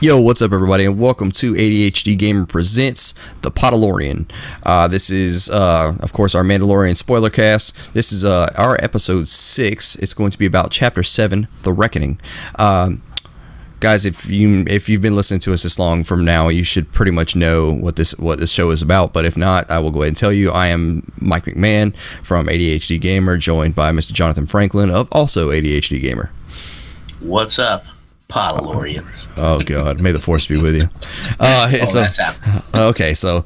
Yo, what's up, everybody, and welcome to ADHD Gamer Presents the Podalorian. This is, of course, our Mandalorian spoiler cast. This is our episode 6. It's going to be about Chapter 7, The Reckoning. Guys, if you've been listening to us this long from now, you should pretty much know what this show is about. But if not, I will go ahead and tell you. I am Mike McMahon from ADHD Gamer, joined by Mr. Jonathan Franklin of also ADHD Gamer. What's up, Podalorians? Oh God, may the force be with you. That's happening. Okay, so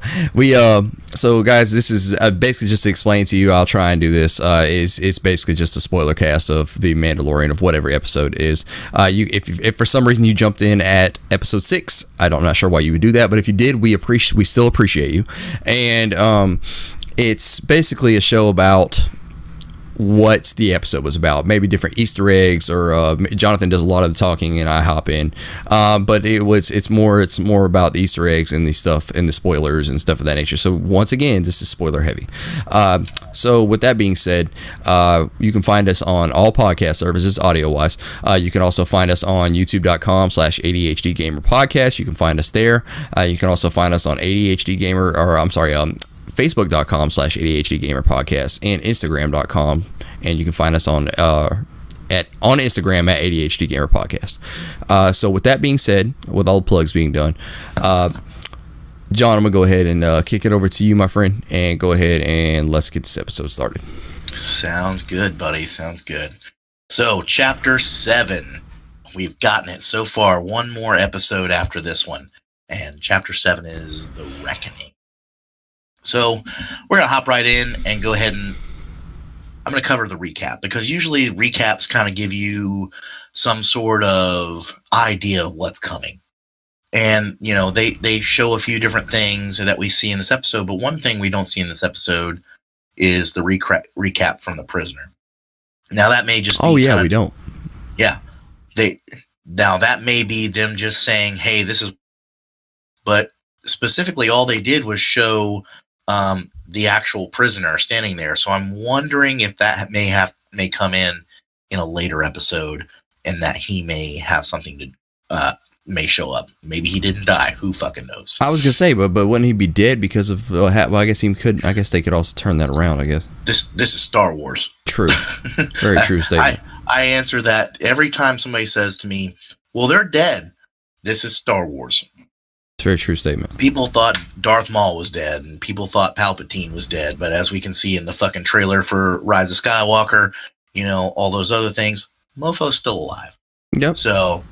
so guys, this is basically just to explain to you. I'll try and do this. It's basically just a spoiler cast of the Mandalorian of what every episode is. If for some reason you jumped in at episode 6, I'm not sure why you would do that, but if you did, we still appreciate you. And it's basically a show about what the episode was about, maybe different Easter eggs, or Jonathan does a lot of the talking and I hop in, but it's more about the Easter eggs and the stuff and the spoilers and stuff of that nature. So once again, this is spoiler heavy. So with that being said, you can find us on all podcast services audio wise. You can also find us on youtube.com/ADHD Gamer Podcast. You can find us there. You can also find us on Facebook.com/ADHD Gamer Podcast and Instagram.com, and you can find us on Instagram at ADHD Gamer Podcast. So with that being said, with all the plugs being done, John, I'm gonna go ahead and kick it over to you, my friend, and go ahead and let's get this episode started. Sounds good, buddy. Sounds good. So, Chapter 7. We've gotten it so far. One more episode after this one, and Chapter 7 is The Reckoning. So we're going to hop right in and go ahead and I'm going to cover the recap, because usually recaps kind of give you some sort of idea of what's coming. And, you know, they show a few different things that we see in this episode, but one thing we don't see in this episode is the recap from the prisoner. Now that may just be we don't. Yeah. Now that may be them just saying, hey, this is, but specifically all they did was show the actual prisoner standing there. So I'm wondering if that may come in a later episode, and that he may have something to may show up. Maybe he didn't die. Who fucking knows? I was gonna say, but wouldn't he be dead because of? Well, I guess he could. I guess they could also turn that around. I guess this is Star Wars. True, very true statement. I answer that every time somebody says to me, "Well, they're dead." This is Star Wars. It's a very true statement. People thought Darth Maul was dead, and people thought Palpatine was dead, but as we can see in the fucking trailer for Rise of Skywalker, all those other things, Mofo's still alive. Yep. So,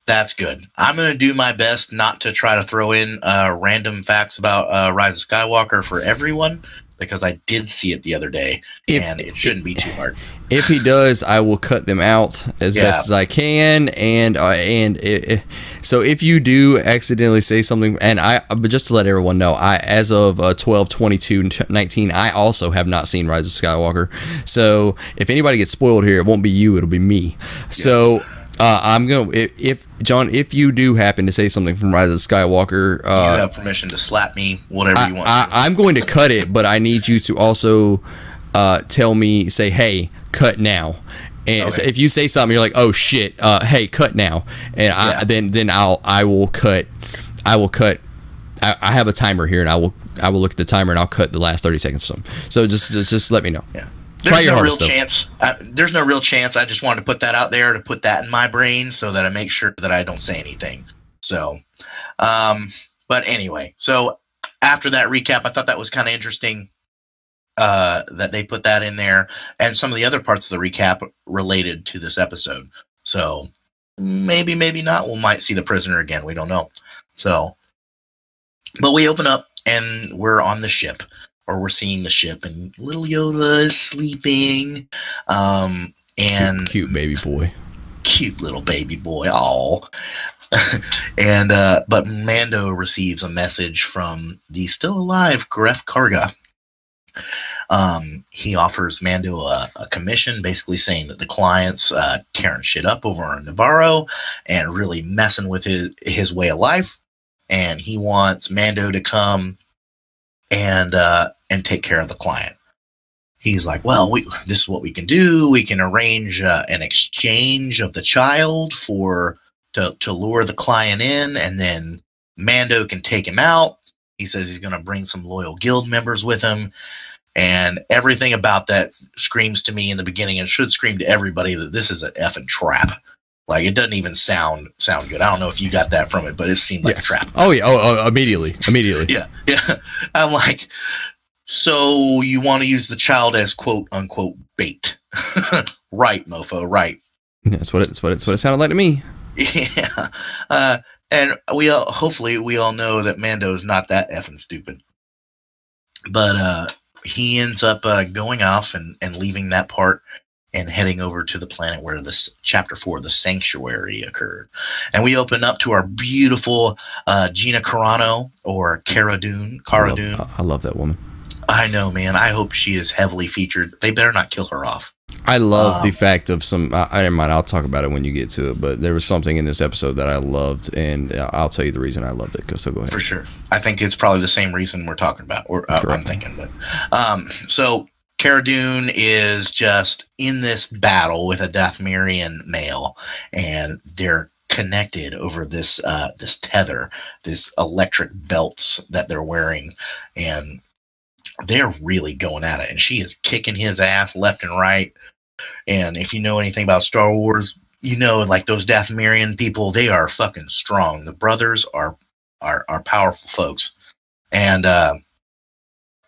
that's good. I'm going to do my best not to try to throw in random facts about Rise of Skywalker for everyone, because I did see it the other day, and it shouldn't be too hard. If he does, I will cut them out as best as I can, so if you do accidentally say something, but just to let everyone know, as of 12/22/19, I also have not seen Rise of Skywalker. So if anybody gets spoiled here, it won't be you; it'll be me. Yeah. So. I'm gonna if you do happen to say something from Rise of Skywalker, you have permission to slap me, whatever you want. I'm going to cut it, but I need you to also say, hey, cut now. And so if you say something, you're like, oh shit, hey, cut now, and then I will cut. I have a timer here, and I will look at the timer, and I'll cut the last 30 seconds or something. So just let me know. Yeah. There's no real chance. I just wanted to put that out there, to put that in my brain so that I make sure that I don't say anything. So, but anyway, so after that recap, I thought that was kind of interesting that they put that in there, and some of the other parts of the recap related to this episode. So maybe not. We might see the prisoner again. We don't know. So, but we open up and we're on the ship. Or we're seeing the ship, and little Yoda is sleeping. And cute baby boy. Cute little baby boy. Aw. And but Mando receives a message from the still alive Greff Karga. He offers Mando a commission, basically saying that the client's tearing shit up over in Navarro and really messing with his way of life, and he wants Mando to come and take care of the client. He's like, well, this is what we can do. We can arrange an exchange of the child for to lure the client in, and then Mando can take him out. He says he's going to bring some loyal guild members with him, and everything about that screams to me in the beginning, and should scream to everybody, that this is an effing trap. Like, it doesn't even sound good. I don't know if you got that from it, but it seemed like a trap. Oh yeah. Oh, immediately. Yeah. I'm like, so you want to use the child as quote unquote bait? Right, mofo. Right. That's what it sounded like to me. Yeah. And hopefully we all know that Mando is not that effing stupid. But he ends up going off and leaving that part and heading over to the planet where this chapter 4, the sanctuary, occurred. And we open up to our beautiful Gina Carano, or Cara Dune. I love that woman. I know, man. I hope she is heavily featured. They better not kill her off. I love the fact of I don't mind. I'll talk about it when you get to it. But there was something in this episode that I loved, and I'll tell you the reason I loved it. So go ahead. For sure. I think it's probably the same reason we're talking about, or I'm thinking. But so Cara Dune is just in this battle with a Dathomirian male, and they're connected over this this tether, this electric belts that they're wearing, and they're really going at it. And she is kicking his ass left and right. And if you know anything about Star Wars, you know, like, those Dathomirian people, they are fucking strong. The brothers are powerful folks. And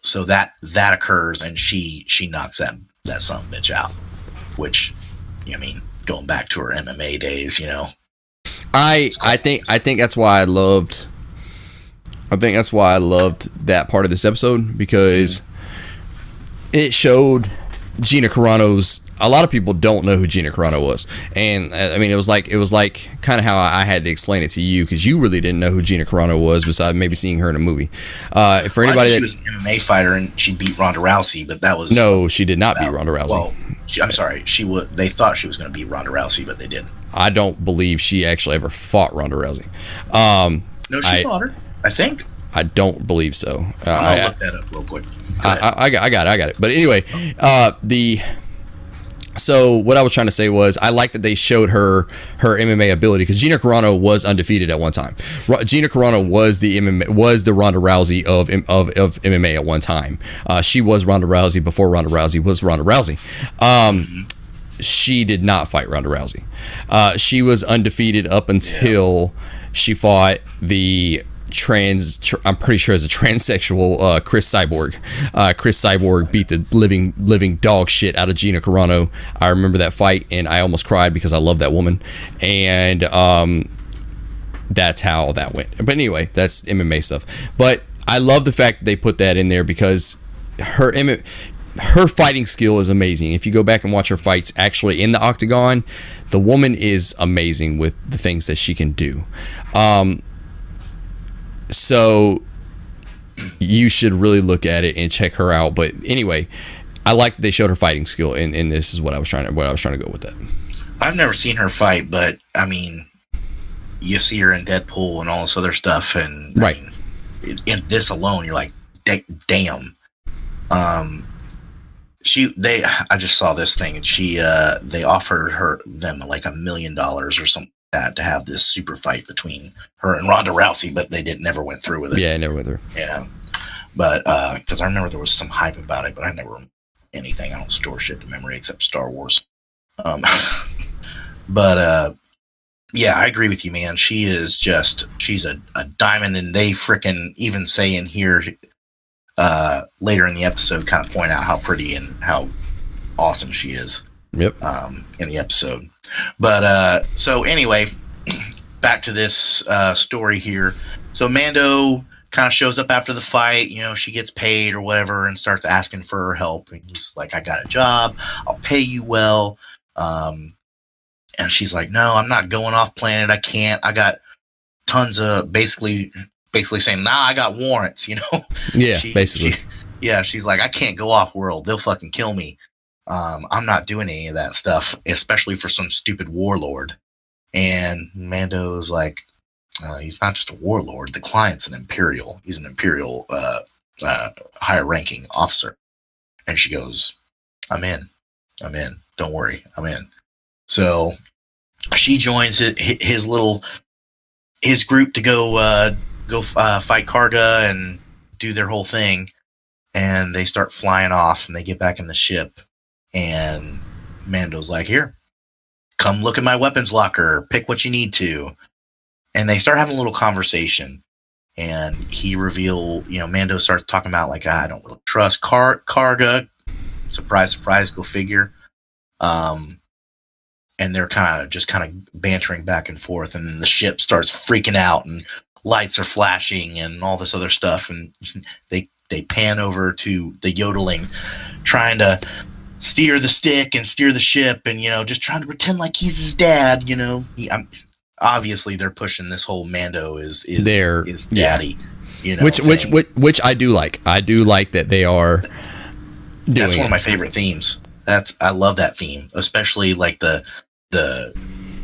so that occurs, and she knocks that son of a bitch out. Which, I mean, going back to her MMA days, you know. I think that's why I loved that part of this episode, because it showed Gina Carano's. A lot of people don't know who Gina Carano was, and I mean, it was like kind of how I had to explain it to you, because you really didn't know who Gina Carano was, besides maybe seeing her in a movie. For anybody she was an MMA fighter and she beat Ronda Rousey, but that was no, she did not beat Ronda Rousey. Well, I'm sorry, they thought she was going to beat Ronda Rousey, but they didn't. I don't believe she actually ever fought Ronda Rousey. No, she fought her, I think. I don't believe so. I'll look that up real quick. I got it. But anyway, so what I was trying to say was, I like that they showed her MMA ability, because Gina Carano was undefeated at one time. Gina Carano was the Ronda Rousey of MMA at one time. She was Ronda Rousey before Ronda Rousey was Ronda Rousey. She did not fight Ronda Rousey. She was undefeated up until she fought the I'm pretty sure as a transsexual Chris Cyborg. Chris Cyborg beat the living dog shit out of Gina Carano. I remember that fight, and I almost cried because I love that woman. And that's how that went. But anyway, that's MMA stuff. But I love the fact that they put that in there, because her fighting skill is amazing. If you go back and watch her fights actually in the octagon, the woman is amazing with the things that she can do. So you should really look at it and check her out. But anyway, I like that they showed her fighting skill, and this is what I was trying to go with that. I've never seen her fight, but I mean, you see her in Deadpool and all this other stuff, and right. I mean, in this alone, you're like, damn. I just saw this thing, and they offered them like $1 million or something to have this super fight between her and Ronda Rousey, but they never went through with it. Yeah, never with her. Yeah, but because I remember there was some hype about it, but I never anything. I don't store shit to memory except Star Wars. But yeah, I agree with you, man. She's a diamond, and they frickin' even say in here later in the episode, kind of point out how pretty and how awesome she is. Yep. In the episode. But so anyway, back to this story here. So Mando kind of shows up after the fight, you know, she gets paid or whatever, and starts asking for her help. And he's like, I got a job, I'll pay you well. And she's like, no, I'm not going off planet. I can't. I got tons of basically saying, nah, I got warrants, you know? Yeah, basically. She's like, I can't go off world. They'll fucking kill me. I'm not doing any of that stuff, especially for some stupid warlord. And Mando's like, he's not just a warlord. The client's an imperial. He's an imperial, higher ranking officer. And she goes, I'm in. Don't worry. I'm in. So she joins his group to go fight Karga and do their whole thing. And they start flying off, and they get back in the ship. And Mando's like, "Here, come look at my weapons locker. Pick what you need to." And they start having a little conversation. And Mando starts talking about, like, I don't really trust Karga. Surprise, surprise, go figure. And they're kind of bantering back and forth. And then the ship starts freaking out, and lights are flashing and all this other stuff. And they pan over to the yodeling, trying to steer the stick and steer the ship, and just trying to pretend like he's his dad. Obviously they're pushing this whole Mando is daddy. Which I do like. I do like that they are. That's one of my favorite themes. I love that theme, especially like the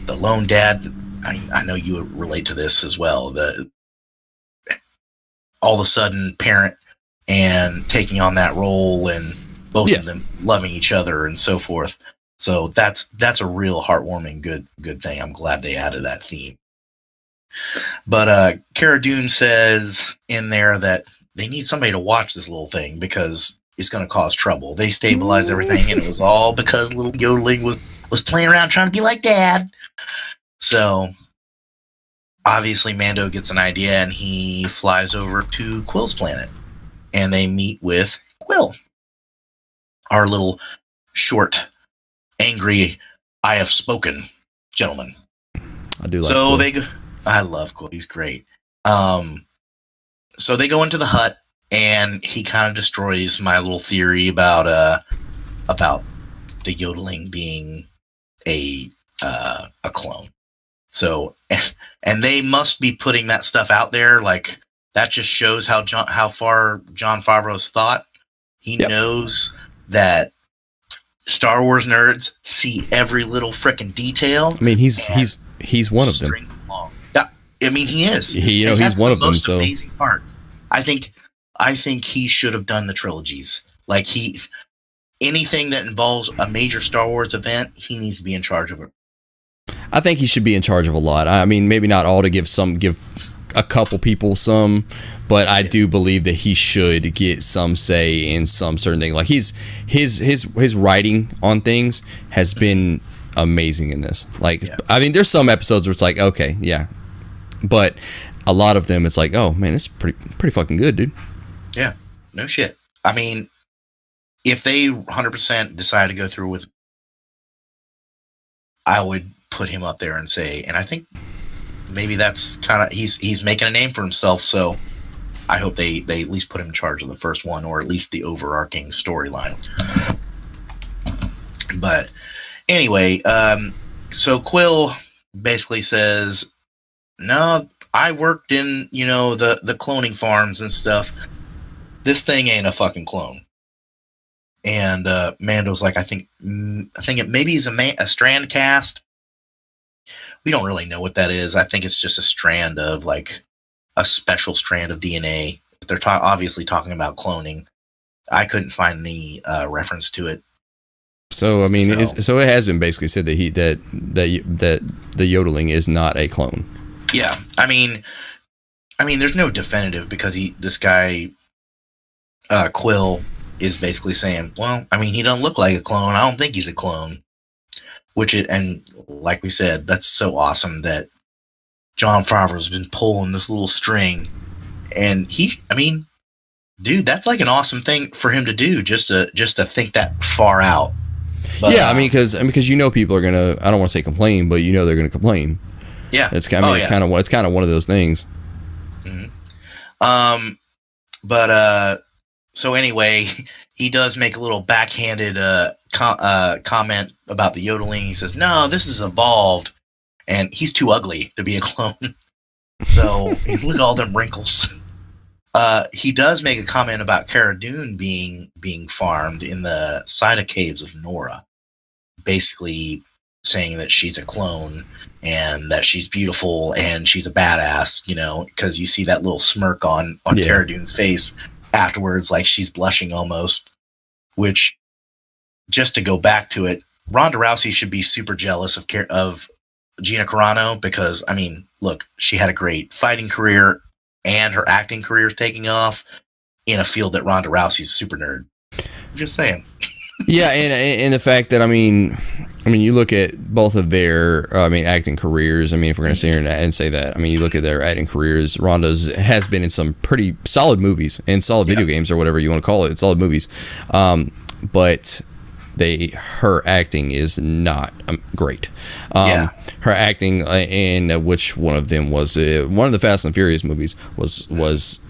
lone dad. I know you relate to this as well. The all of a sudden parent and taking on that role, and both of them loving each other and so forth. So that's a real heartwarming good thing. I'm glad they added that theme. But Cara Dune says in there that they need somebody to watch this little thing because it's going to cause trouble. They stabilized everything, and it was all because little yodeling was playing around trying to be like dad. So obviously Mando gets an idea, and he flies over to Quill's planet, and they meet with Quill, our little short, angry, I have spoken gentleman. I do like Quill. I love Quill. He's great. So they go into the hut, and he kind of destroys my little theory about the yodeling being a clone. So, and they must be putting that stuff out there. Like, that just shows how far Jon Favreau's thought. He knows that Star Wars nerds see every little frickin' detail. I mean, he's one of them. Yeah, I mean, he is. He's one of them. So amazing part. I think he should have done the trilogies. Like, anything that involves a major Star Wars event, he needs to be in charge of it. I think he should be in charge of a lot. I mean, maybe not all, to give a couple people some, but I do believe that he should get some say in some certain thing. Like, his writing on things has been amazing in this. Like, I mean, there's some episodes where it's like, okay, yeah, but a lot of them, it's like, oh man, it's pretty fucking good, dude. Yeah, no shit. I mean, if they 100% decide to go through with, I would put him up there and say, and I think maybe that's kind of, he's making a name for himself, so I hope they at least put him in charge of the first one, or at least the overarching storyline. But anyway, so Quill basically says, no, I worked in, the cloning farms and stuff. This thing ain't a fucking clone. And Mando's like, I think it maybe is a strand cast. We don't really know what that is. I think it's just a strand of, like, a special strand of DNA. They're obviously talking about cloning. I couldn't find any reference to it. So I mean, so it has been basically said that that the yodeling is not a clone. Yeah, I mean, there's no definitive, because this guy Quill is basically saying, well, I mean, he doesn't look like a clone. I don't think he's a clone. And like we said, that's so awesome that Jon Favreau's been pulling this little string, and dude, that's like an awesome thing for him to do, just to think that far out. But, yeah, I mean, because people are gonna, I don't want to say complain, but they're gonna complain. Yeah, it's kind of one of those things. Mm-hmm. So anyway, he does make a little backhanded comment about the yodeling. He says, no, this is evolved, and he's too ugly to be a clone. So look at all them wrinkles. He does make a comment about Cara Dune being farmed in the Sida caves of Nora, basically saying that she's a clone and that she's beautiful and she's a badass, because you see that little smirk on Cara Dune's face afterwards, like she's blushing almost. Which, just to go back to it, Ronda Rousey should be super jealous of Gina Carano, because I mean, look, she had a great fighting career and her acting career is taking off in a field that Ronda Rousey's a super nerd. Just saying. Yeah, and the fact that I mean, you look at both of their acting careers. I mean, if we're going to sit here and say that, I mean, you look at their acting careers. Ronda's has been in some pretty solid movies and solid video games or whatever you want to call it, solid movies. But her acting is not great. Her acting in which one of them was one of the Fast and Furious movies was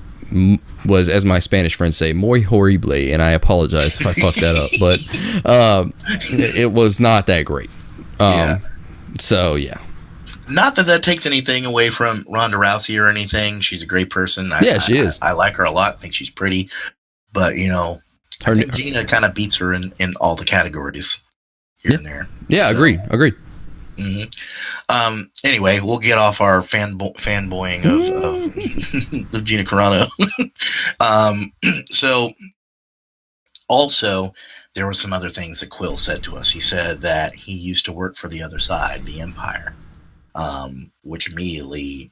as my Spanish friends say, muy horrible, and I apologize if I fucked that up, but it was not that great. So yeah. Not that takes anything away from Ronda Rousey or anything. She's a great person. She is. I like her a lot. I think she's pretty, but I think Gina kind of beats her in all the categories here and there. Yeah, so. Agreed. Mm-hmm. Anyway, we'll get off our fanboying of Gina Carano. So, also, there were some other things that Quill said to us. He said that he used to work for the other side, the Empire, which immediately,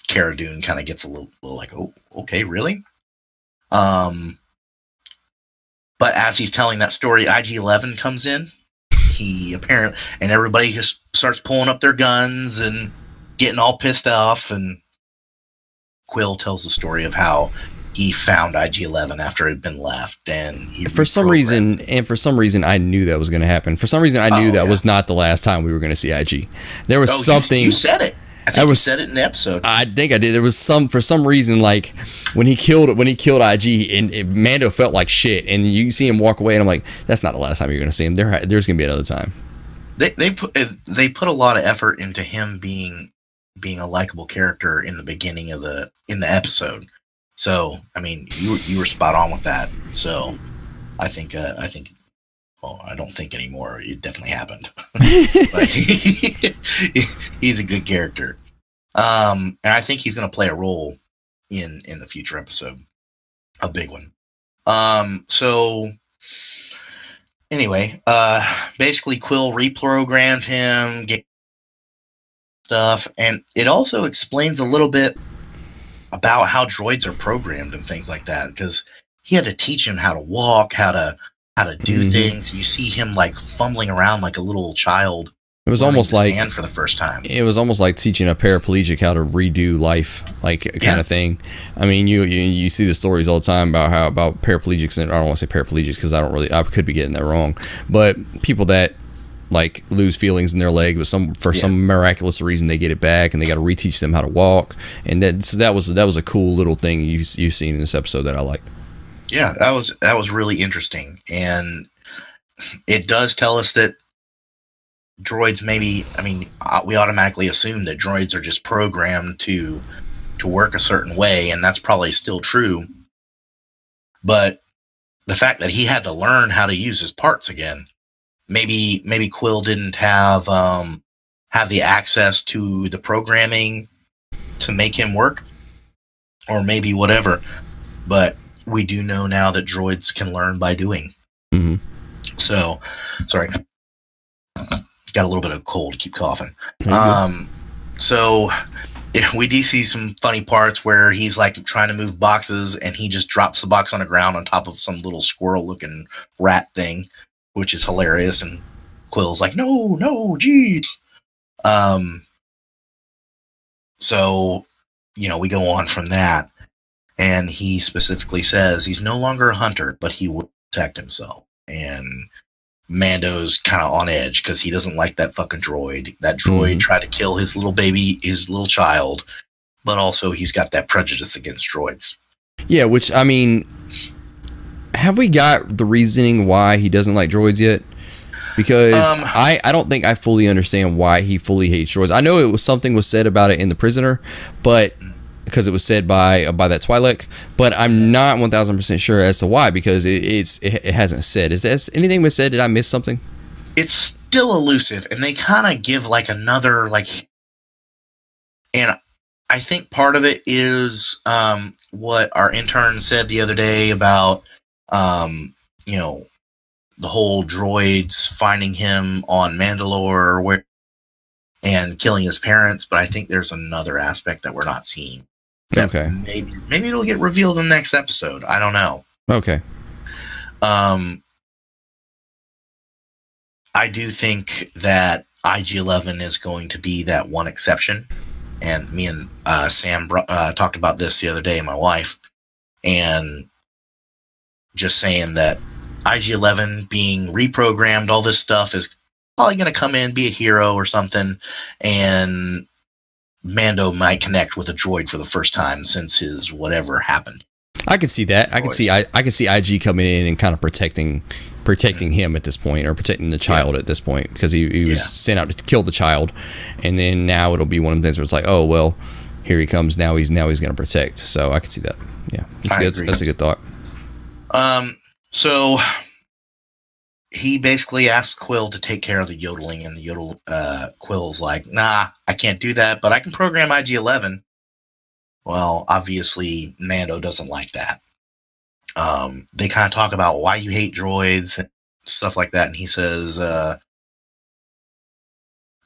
Cara Dune kind of gets a little like, oh, okay, really? But as he's telling that story, IG-11 comes in. And everybody just starts pulling up their guns and getting all pissed off. And Quill tells the story of how he found IG-11 after it had been left. And for some reason, I knew that was going to happen. For some reason, I knew that was not the last time we were going to see IG. There was something. You said it. I think you said it in the episode. I think I did. There was for some reason, like when he killed IG, and Mando felt like shit, and you see him walk away, and I'm like, that's not the last time you're going to see him. There's going to be another time. They put a lot of effort into him being a likable character in the beginning in the episode. So I mean, you were spot on with that. So I think. Well, I don't think anymore. It definitely happened. He's a good character. And I think he's going to play a role in the future episode. A big one. So anyway, basically Quill reprogrammed him, get stuff, and it also explains a little bit about how droids are programmed and things like that, because he had to teach him how to walk, how to do things. You see him like fumbling around like a little child. It was almost like for the first time. It was almost like teaching a paraplegic how to redo life, like kind of thing. I mean, you see the stories all the time about paraplegics, and I don't want to say paraplegics because I could be getting that wrong, but people that like lose feelings in their leg, but for some miraculous reason they get it back, and they got to reteach them how to walk. And that was a cool little thing you've seen in this episode that I liked. Yeah, that was really interesting, and it does tell us that droids we automatically assume that droids are just programmed to work a certain way, and that's probably still true. But the fact that he had to learn how to use his parts again, maybe Quill didn't have the access to the programming to make him work, or maybe whatever, but we do know now that droids can learn by doing. Mm-hmm. So, sorry, got a little bit of cold. Keep coughing. So we do see some funny parts where he's like trying to move boxes, and he just drops the box on the ground on top of some little squirrel-looking rat thing, which is hilarious. And Quill's like, "No, geez." So we go on from that. And he specifically says he's no longer a hunter, but he will protect himself. And Mando's kind of on edge because he doesn't like that fucking droid. That droid tried to kill his little baby, his little child, but also he's got that prejudice against droids. Yeah, which, I mean, have we got the reasoning why he doesn't like droids yet? Because I don't think I fully understand why he fully hates droids. I know something was said about it in The Prisoner, but because it was said by that Twi'lek, but I'm not 1,000% sure as to why, because it hasn't said. Is there anything been said? Did I miss something? It's still elusive, and they kind of give like another and I think part of it is what our intern said the other day about the whole droids finding him on Mandalore, where and killing his parents. But I think there's another aspect that we're not seeing. Okay. Maybe it'll get revealed in the next episode. I don't know. Okay. I do think that IG-11 is going to be that one exception. And me and Sam talked about this the other day, my wife, and just saying that IG-11 being reprogrammed, all this stuff is probably going to come in, be a hero or something, and Mando might connect with a droid for the first time since his whatever happened. I could see that. I could see IG coming in and kind of protecting him at this point, or protecting the child at this point, because he was sent out to kill the child, and then now it'll be one of the things where it's like, oh well, here he comes, now he's going to protect. So I could see that. Yeah, that's a good thought. So he basically asks Quill to take care of the yodeling, and Quill's like, nah, I can't do that, but I can program IG-11. Well, obviously Mando doesn't like that. They kind of talk about why you hate droids and stuff like that, and he says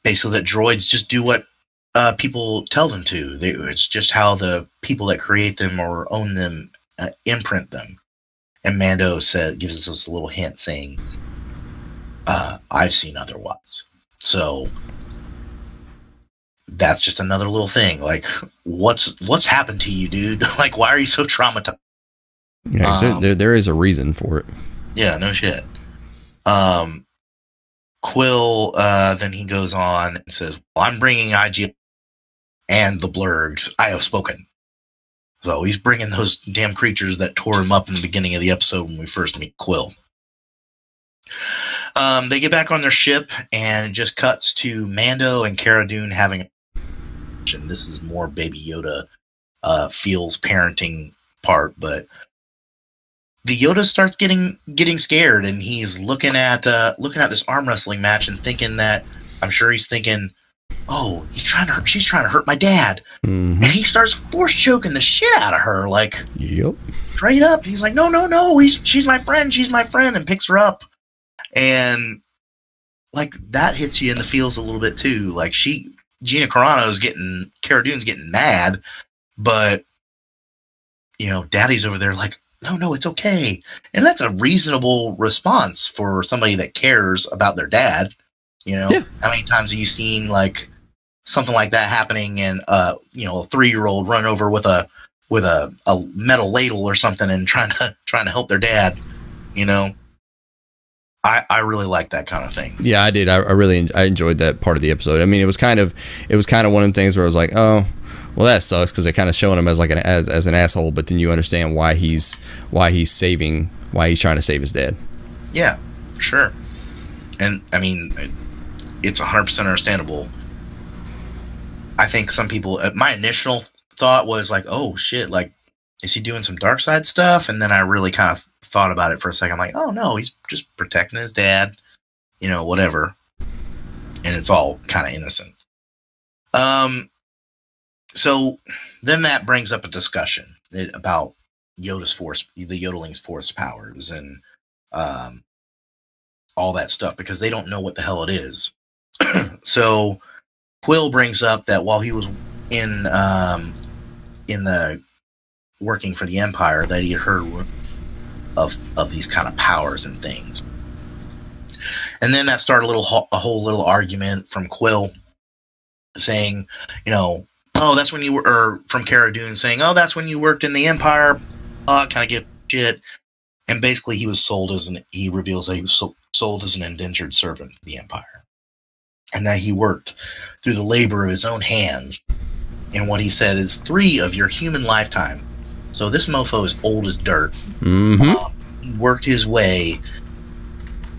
basically that droids just do what people tell them to. It's just how the people that create them or own them imprint them. And Mando gives us a little hint saying, I've seen otherwise. So that's just another little thing. Like, what's happened to you, dude? Like, why are you so traumatized? Yeah, there is a reason for it. Yeah, no shit. Quill, then he goes on and says, well, I'm bringing IG and the blurgs. I have spoken. So he's bringing those damn creatures that tore him up in the beginning of the episode when we first meet Quill. They get back on their ship, and it just cuts to Mando and Cara Dune having a conversation. This is more Baby Yoda feels parenting part, but the Yoda starts getting scared, and he's looking at this arm wrestling match and thinking that, I'm sure he's thinking, oh, she's trying to hurt my dad. Mm-hmm. And he starts force choking the shit out of her, like, yep, straight up. He's like, no, she's my friend, and picks her up. And like, that hits you in the feels a little bit too. Like, Gina Carano's Cara Dune's getting mad, but Daddy's over there like, no, it's okay. And that's a reasonable response for somebody that cares about their dad. Yeah. How many times have you seen like something like that happening, and a 3-year-old run over with a metal ladle or something and trying to help their dad? I really like that kind of thing. Yeah, I did. I enjoyed that part of the episode. I mean, it was kind of one of the things where I was like, oh, well, that sucks, because they're kind of showing him as like as an asshole, but then you understand why he's trying to save his dad. Yeah, sure. And I mean, it's 100% understandable. I think some people, my initial thought was like, oh shit, like, is he doing some dark side stuff? And then I really kind of thought about it for a second. I'm like, oh no, he's just protecting his dad, whatever. And it's all kind of innocent. So then that brings up a discussion about Yoda's force, the Yodeling's force powers, and all that stuff, because they don't know what the hell it is. So Quill brings up that while he was in the working for the Empire, that he had heard of these kind of powers and things. And then that started a whole little argument from Quill saying, oh, that's when you were, or from Cara Dune saying, oh, that's when you worked in the Empire, kind of get shit. And basically he reveals that he was sold as an indentured servant to the Empire, and that he worked through the labor of his own hands in what he said is 3 of your human lifetime. So this mofo is old as dirt. Mm-hmm. He worked his way,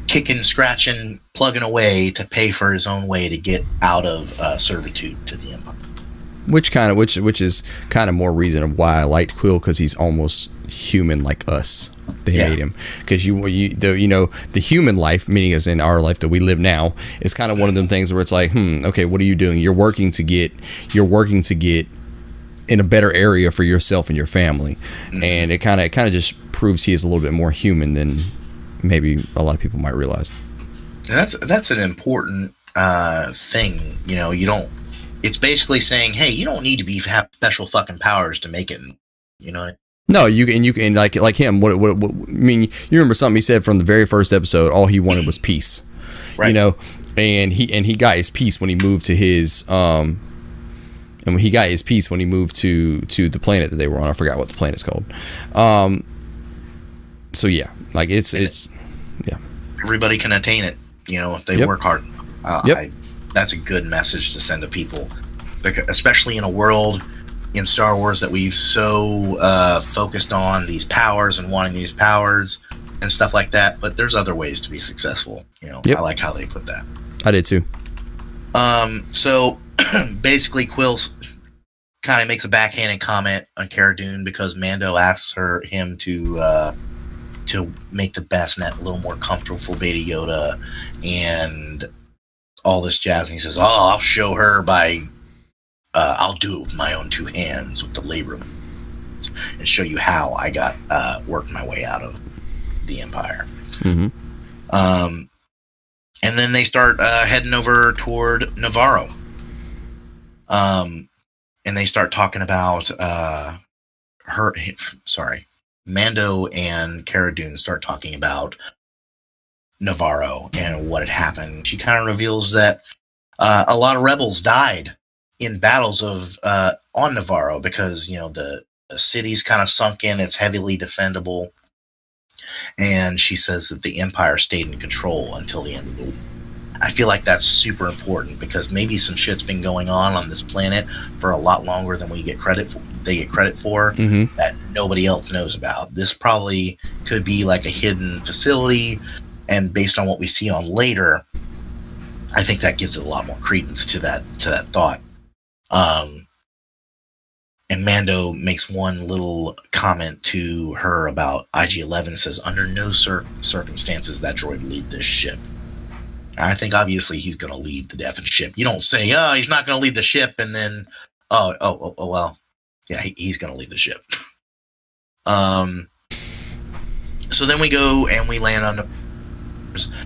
kicking, scratching, plugging away to pay for his own way to get out of servitude to the Empire. Which is kind of more reason of why I liked Quill, because he's almost human like us. They made him, because the human life, meaning as in our life that we live now, is kind of one of them things where it's like, okay, what are you doing? You're working to get in a better area for yourself and your family. Mm-hmm. And it kind of just proves he is a little bit more human than maybe a lot of people might realize. And that's an important thing. You know, you don't. It's basically saying, hey, you don't need to have special fucking powers to make it. You know. No, you can like him. What I mean, you remember something he said from the very first episode? All he wanted was peace. Right. You know, and he got his peace when he moved to his and when he got his peace when he moved to the planet that they were on. I forgot what the planet's called. So yeah, like it's yeah. Everybody can attain it, you know, if they work hard. That's a good message to send to people, especially in a world in Star Wars that we've so focused on these powers and wanting these powers and stuff like that. But there's other ways to be successful. You know, I like how they put that. I did too. So basically, Quill kind of makes a backhanded comment on Cara Dune because Mando asks him to make the bassinet a little more comfortable for Beta Yoda and all this jazz. And he says, I'll show her I'll do it with my own 2 hands with the labor and show you how I got worked my way out of the Empire. Mm-hmm. And then they start heading over toward Navarro. And they start talking about Mando and Cara Dune start talking about Navarro and what had happened. She kind of reveals that a lot of rebels died in battles on Navarro because, you know, the city's kind of sunk in, it's heavily defendable. And she says that the Empire stayed in control until the end of the war. I feel like that's super important because maybe some shit's been going on this planet for a lot longer than they get credit for that nobody else knows about. This probably could be like a hidden facility, and based on what we see on later, I think that gives it a lot more credence to that thought. And Mando makes one little comment to her about IG-11. Says, under no circumstances that droid leave this ship. I think obviously he's going to leave the effing ship. You don't say, he's not going to leave the ship, and then, well, yeah, he's going to leave the ship. So then we go and we land on the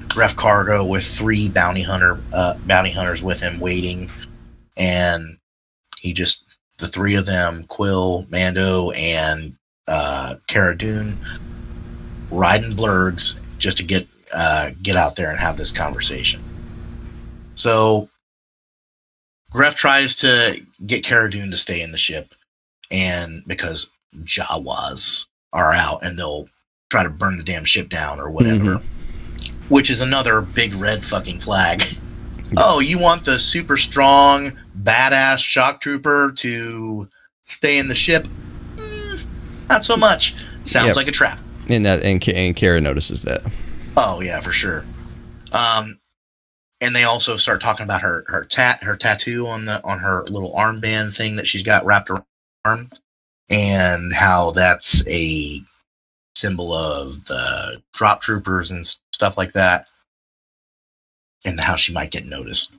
Gref cargo with 3 bounty hunters with him waiting, and the 3 of them, Quill, Mando, and Cara Dune, riding blurgs just to get out there and have this conversation. So Gref tries to get Cara Dune to stay in the ship, and because Jawas are out and they'll try to burn the damn ship down or whatever, which is another big red fucking flag. Oh, you want the super strong, badass shock trooper to stay in the ship? Not so much. Sounds like a trap. And Cara notices that. Oh yeah, for sure. And they also start talking about her tattoo on her little armband thing that she's got wrapped around her arm, and how that's a symbol of the drop troopers and stuff like that, and how she might get noticed.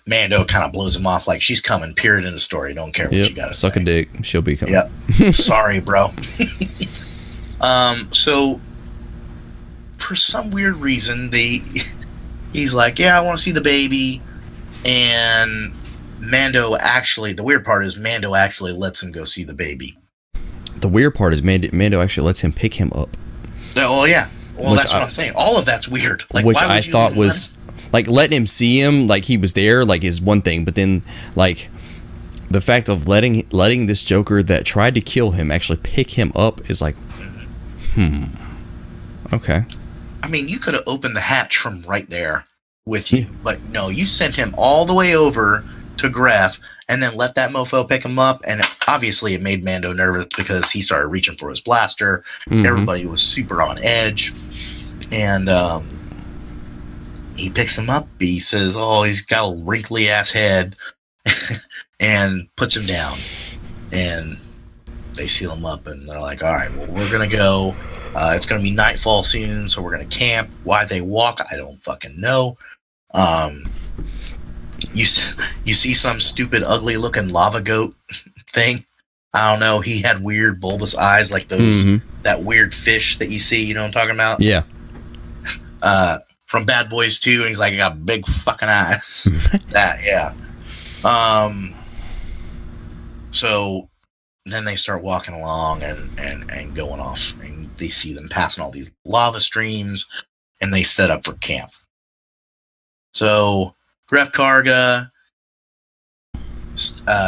Mando kind of blows him off like she's coming, period, in the story. Don't care what you got to say. Suck a dick. She'll be coming. Yep. Sorry, bro. So for some weird reason, he's like, yeah, I want to see the baby. And the weird part is Mando actually lets him go see the baby. The weird part is Mando actually lets him pick him up. Oh, yeah. Well, that's what I'm saying. All of that's weird. Like, which I thought was, like, letting him see him, like, he was there, like, is one thing. But then, like, the fact of letting this Joker that tried to kill him actually pick him up is like, okay. I mean, you could have opened the hatch from right there with you. But no, you sent him all the way over to Gref and then let that mofo pick him up. And obviously it made Mando nervous because he started reaching for his blaster. Everybody was super on edge. And he picks him up. He says, he's got a wrinkly ass head, and puts him down. And they seal him up, and they're like, all right, well, we're going to go. It's going to be nightfall soon, so we're going to camp. Why they walk, I don't fucking know. You see some stupid, ugly-looking lava goat thing. I don't know. He had weird bulbous eyes like those that weird fish that you see. You know what I'm talking about? Yeah. from Bad Boys 2, and he's like, I got big fucking eyes. That, yeah. So then they start walking along and going off, and they see them passing all these lava streams, and they set up for camp. So Gref Karga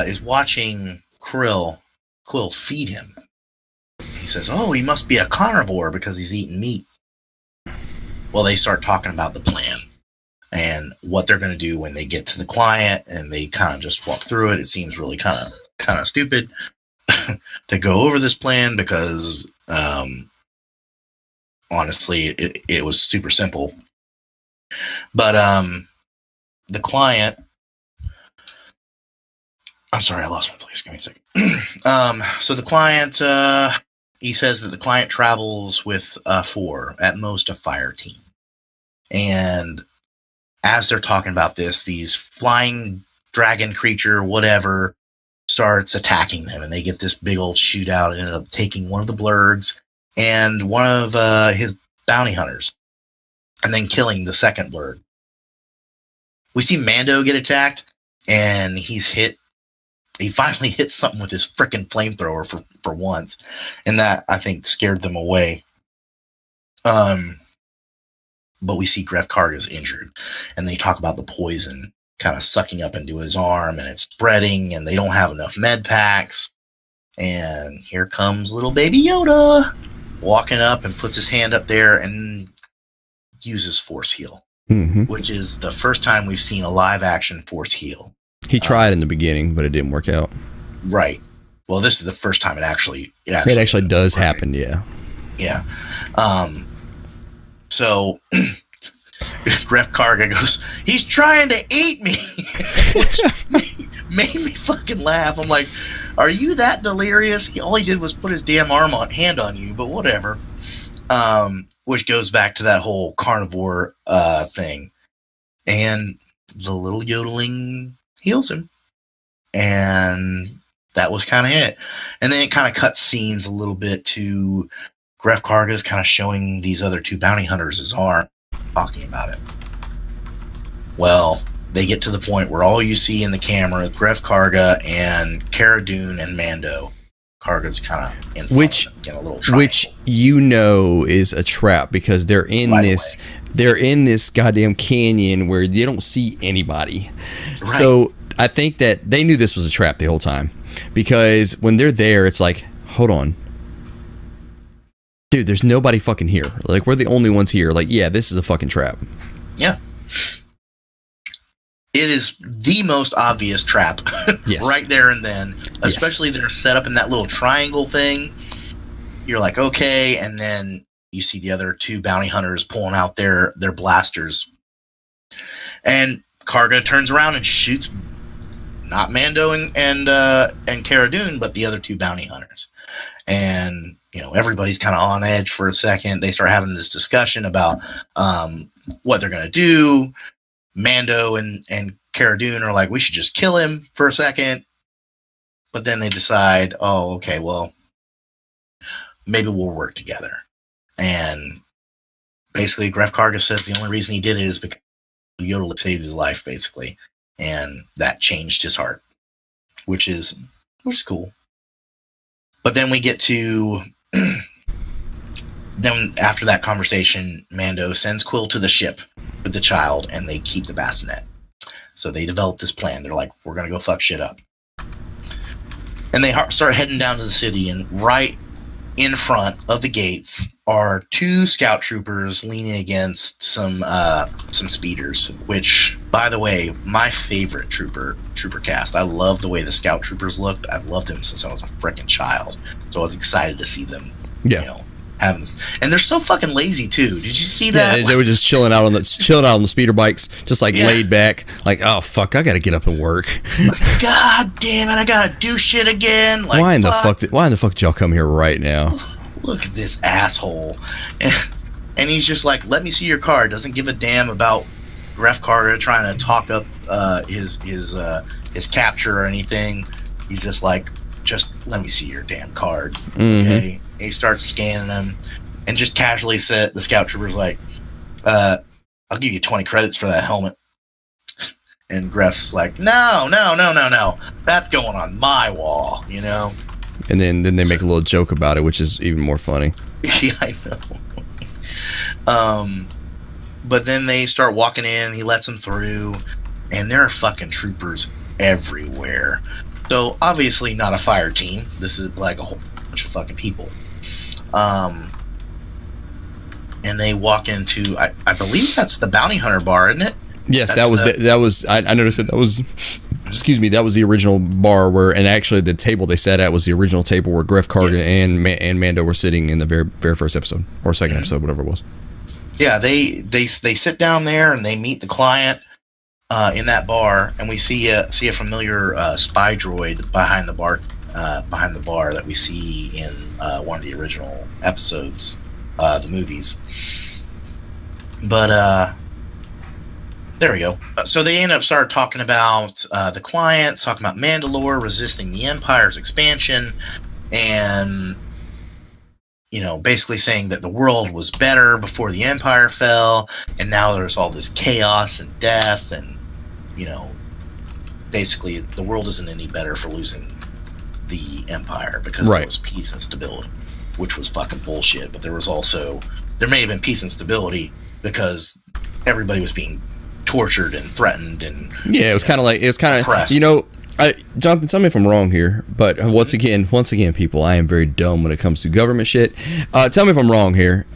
is watching Quill feed him. He says, oh, he must be a carnivore because he's eating meat. Well, they start talking about the plan and what they're going to do when they get to the client, and they kind of just walk through it. It seems really kind of stupid to go over this plan because, honestly, it was super simple. But the client, I'm sorry, I lost my place. Give me a second. So the client, he says that the client travels with 4, at most a fire team. And as they're talking about this, these flying dragon creature, whatever, starts attacking them. And they get this big old shootout and end up taking one of the blurgs and one of his bounty hunters. And then killing the second blurg. We see Mando get attacked, and he's hit. He finally hits something with his frickin' flamethrower for once, and that, I think, scared them away. But we see Gref Karga's injured, and they talk about the poison kind of sucking up into his arm, and it's spreading, and they don't have enough med packs. And here comes little baby Yoda walking up and puts his hand up there and uses Force Heal, which is the first time we've seen a live-action Force Heal. He tried in the beginning, but it didn't work out. Right. Well, this is the first time it actually does happen. Yeah. Yeah. So Gref Karga goes, he's trying to eat me, which made me fucking laugh. I'm like, are you that delirious? All he did was put his damn hand on you, but whatever. Which goes back to that whole carnivore thing. And the little yodeling heals him, and that was kind of it. And then it kind of cuts scenes a little bit to Gref Karga's kind of showing these other 2 bounty hunters his arm, talking about it. Well, they get to the point where all you see in the camera is Gref Karga and Cara Dune and Mando. Karga's kind of in front of them, in a little triangle. Which is a trap, because they're in this goddamn canyon where you don't see anybody. Right. So I think that they knew this was a trap the whole time, because when they're there, it's like, hold on, dude, there's nobody fucking here. Like, we're the only ones here. Like, yeah, this is a fucking trap. Yeah. It is the most obvious trap. Yes. Right there and then. Especially they're set up in that little triangle thing. You're like, okay, and then you see the other 2 bounty hunters pulling out their blasters. And Karga turns around and shoots not Mando and Cara Dune, but the other 2 bounty hunters. And, everybody's kind of on edge for a second. They start having this discussion about what they're going to do. Mando and Cara Dune are like, we should just kill him for a second. But then they decide, oh, okay, well, maybe we'll work together. And basically, Gref Karga says the only reason he did it is because Yoda saved his life, basically. And that changed his heart, which is cool. But then we get to... Then after that conversation, Mando sends Quill to the ship with the child, and they keep the bassinet. So they develop this plan. They're like, we're going to go fuck shit up. And they start heading down to the city, and right in front of the gates are 2 scout troopers leaning against some speeders, which, by the way, my favorite trooper cast. I love the way the scout troopers looked. I've loved them since I was a freaking child. So I was excited to see them, and they're so fucking lazy too. Did you see that? Yeah, they were just chilling out on the speeder bikes, just laid back, like, oh fuck, I gotta get up and work. God damn it, I gotta do shit again. Like, why in the fuck did y'all come here right now? Look at this asshole. And he's just like, let me see your card. Doesn't give a damn about Gref Karga trying to talk up his capture or anything. He's just like, just let me see your damn card. Okay. And he starts scanning them, and just casually said, the scout trooper's like, I'll give you 20 credits for that helmet. And Greff's like, no. That's going on my wall, you know? And then they make a little joke about it, which is even more funny. Yeah, I know. But then they start walking in, he lets them through, and there are fucking troopers everywhere. So, obviously not a fire team. This is like a whole bunch of fucking people. And they walk into, I believe that's the Bounty Hunter bar, isn't it? Yes, that was I noticed that was, excuse me, that was the original bar where, and actually the table they sat at was the original table where Greff Karga and Mando were sitting in the very first episode, or second episode, whatever it was. Yeah, they sit down there and they meet the client in that bar, and we see a familiar spy droid behind the bar that we see in one of the original episodes, the movies. But there we go. So they end up start talking about the client, talking about Mandalore resisting the Empire's expansion, and basically saying that the world was better before the Empire fell, and now there's all this chaos and death, and basically the world isn't any better for losing the Empire because there was peace and stability, which was fucking bullshit. But there may have been peace and stability because everybody was being tortured and threatened, and it was kind of Jonathan, tell me if I'm wrong here, but once again, people, I am very dumb when it comes to government shit. Tell me if I'm wrong here.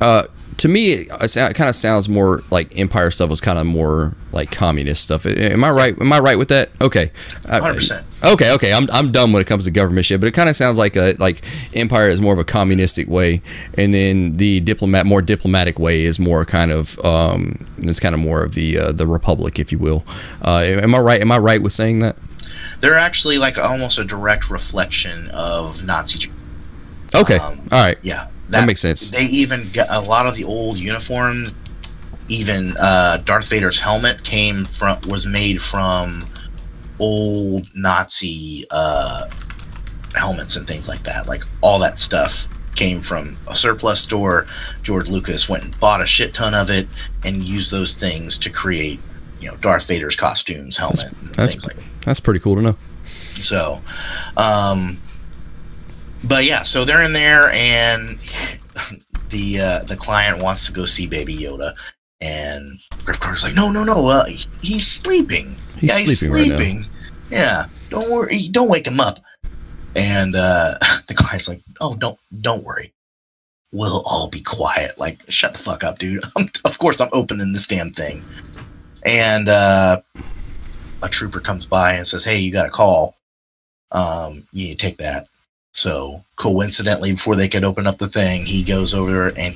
To me, it kind of sounds more like Empire stuff was kind of more like communist stuff. Am I right? Am I right with that? Okay, 100%. Okay. I'm dumb when it comes to government shit, but it kind of sounds like Empire is more of a communistic way, and then the more diplomatic way is more kind of it's kind of more of the Republic, if you will. Am I right? Am I right with saying that? They're actually like almost a direct reflection of Nazi Germany. Okay, all right. Yeah. That makes sense. They even got a lot of the old uniforms. Even Darth Vader's helmet was made from old Nazi helmets and things like that. Like all that stuff came from a surplus store. George Lucas went and bought a shit ton of it and used those things to create, Darth Vader's costumes, helmet, things like that. That's pretty cool to know. So, but yeah, so they're in there, and the client wants to go see Baby Yoda, and Greff Karga's like, no, he's sleeping. He's sleeping right now. Yeah, don't worry, don't wake him up. And the client's like, oh, don't worry, we'll all be quiet. Like, shut the fuck up, dude. Of course I'm opening this damn thing. And a trooper comes by and says, hey, you got a call. You need to take that. So coincidentally, before they could open up the thing, he goes over and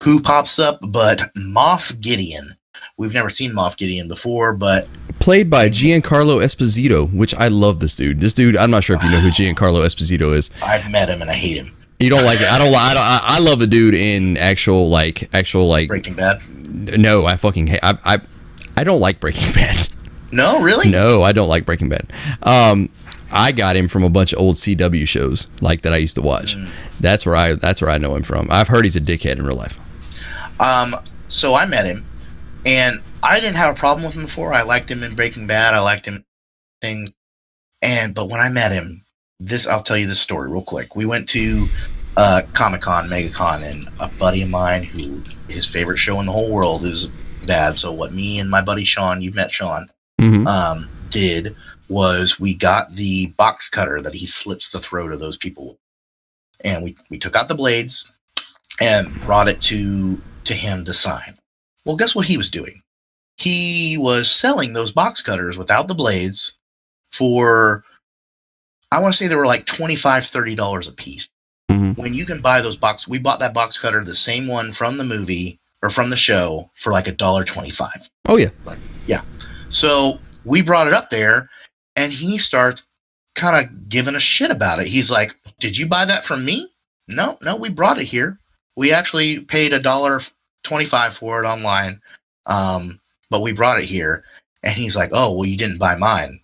who pops up but Moff Gideon. We've never seen Moff Gideon before, but played by Giancarlo Esposito, which I love this dude. This dude, I'm not sure if you know who Giancarlo Esposito is. I've met him and I hate him. You don't like it? I love the dude in actual Breaking Bad. No, I fucking hate. I don't like Breaking Bad. No, really? No, I don't like Breaking Bad. I got him from a bunch of old CW shows like that I used to watch. That's where I know him from. I've heard he's a dickhead in real life. So I met him, and I didn't have a problem with him before. I liked him in Breaking Bad. I liked him in things. But when I met him, I'll tell you this story real quick. We went to Comic-Con, MegaCon, and a buddy of mine who his favorite show in the whole world is Bad. So what me and my buddy Sean, you've met Sean, did was we got the box cutter that he slits the throat of those people with. And we took out the blades and brought it to him to sign. Well, guess what he was doing? He was selling those box cutters without the blades for, I want to say they were like $25, $30 a piece. When you can buy those we bought that box cutter, the same one from the movie or from the show, for like $1.25. Oh yeah. Yeah. So we brought it up there, and he starts kind of giving a shit about it. He's like, did you buy that from me? No, we brought it here. We actually paid $1.25 for it online. But we brought it here. And he's like, oh, well, you didn't buy mine.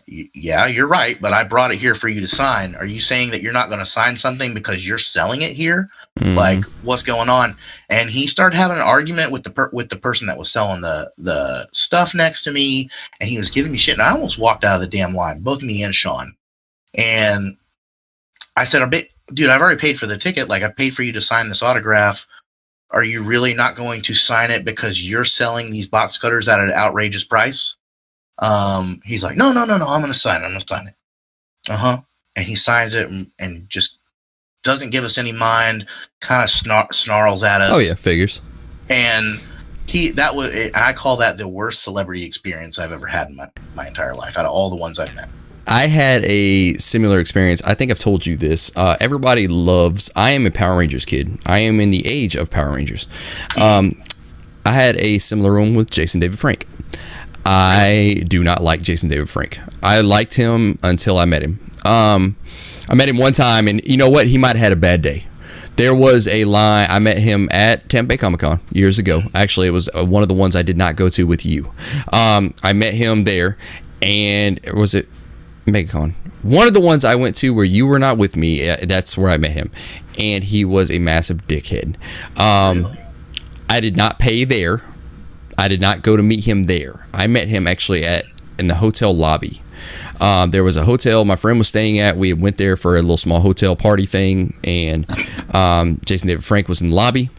Yeah, you're right, but I brought it here for you to sign. Are you saying that you're not going to sign something because you're selling it here? Like, what's going on? And he started having an argument with the person that was selling the stuff next to me, and he was giving me shit, and I almost walked out of the damn line, both me and Sean. And I said, dude, I've already paid for the ticket. Like, I paid for you to sign this autograph. Are you really not going to sign it because you're selling these box cutters at an outrageous price? He's like, no, I'm going to sign it. And he signs it and just doesn't give us any mind, kind of snarls at us. Oh yeah, figures. And I call that the worst celebrity experience I've ever had in my entire life, out of all the ones I've met. I had a similar experience. I think I've told you this. Everybody loves. I am a Power Rangers kid. I am in the age of Power Rangers. I had a similar one with Jason David Frank. I do not like Jason David Frank. I liked him until I met him. I met him one time, and you know what? He might have had a bad day. There was a line. I met him at Tampa Bay Comic-Con years ago. Actually, it was one of the ones I did not go to with you. I met him there, and was it MegaCon? One of the ones I went to where you were not with me. That's where I met him, and he was a massive dickhead. Really? I did not pay there. I did not go to meet him there. I met him actually in the hotel lobby. There was a hotel my friend was staying at. We went there for a little small hotel party thing, and Jason David Frank was in the lobby.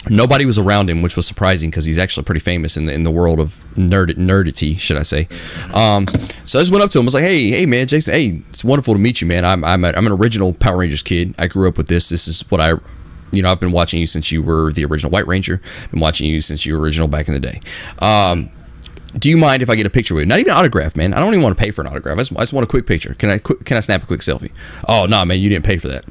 Nobody was around him, which was surprising because he's actually pretty famous in the world of nerdity, should I say. So I just went up to him. I was like, hey man, Jason, hey, it's wonderful to meet you, man. I'm an original Power Rangers kid. I grew up with this. This is what I've been watching you since you were the original White Ranger. I've been watching you since you were original back in the day. Do you mind if I get a picture with you? Not even an autograph, man. I don't even want to pay for an autograph. I just want a quick picture. Can I snap a quick selfie? Oh, no, man, you didn't pay for that.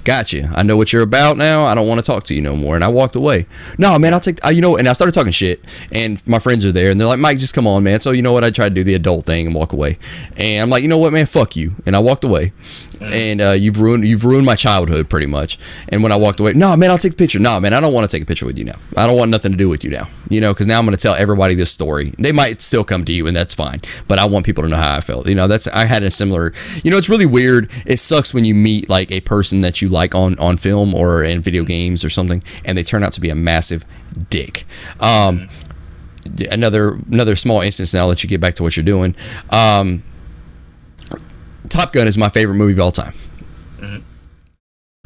Gotcha. I know what you're about now. I don't want to talk to you no more. And I walked away. No, man, I'll take, and I started talking shit. And my friends are there. And they're like, Mike, just come on, man. So, you know what? I tried to do the adult thing and walk away. And I'm like, you know what, man? Fuck you. And I walked away. And you've ruined my childhood pretty much. And when I walked away, no, man, I'll take the picture. No, man, I don't want to take a picture with you now. I don't want nothing to do with you now. Because now I'm going to tell everybody this story. They might still come to you, and that's fine. But I want people to know how I felt. I had a similar, it's really weird. It sucks when you meet like a person that you like on film or in video games or something, and they turn out to be a massive dick. Another small instance, and I'll let you get back to what you're doing. Top Gun is my favorite movie of all time.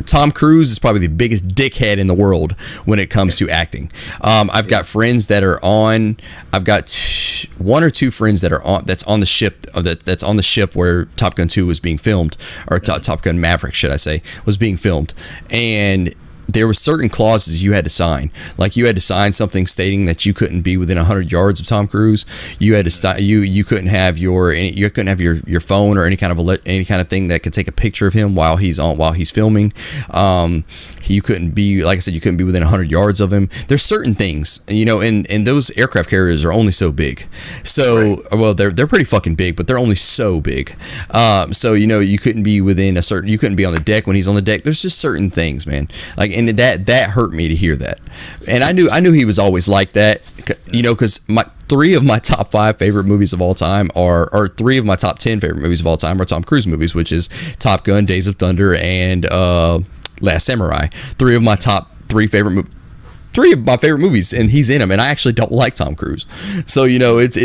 Tom Cruise is probably the biggest dickhead in the world when it comes to acting. I've got friends that are on. I've got one or two friends that are on. That's on the ship. That's on the ship where Top Gun 2 was being filmed, or Top Gun Maverick, should I say, was being filmed, and there were certain clauses you had to sign. Like you had to sign something stating that you couldn't be within 100 yards of Tom Cruise. You had to you couldn't have your phone or any kind of thing that could take a picture of him while he's filming. You couldn't be, like I said, you couldn't be within 100 yards of him. There's certain things, and those aircraft carriers are only so big. So, right. Well, they're pretty fucking big, but they're only so big. So you couldn't be within you couldn't be on the deck when he's on the deck. There's just certain things, man. Like, and that hurt me to hear that. And I knew he was always like that, because three of my top 5 favorite movies of all time or 3 of my top 10 favorite movies of all time are Tom Cruise movies, which is Top Gun, Days of Thunder, and Last Samurai. 3 of my favorite movies, and he's in them, and I actually don't like Tom Cruise. So it's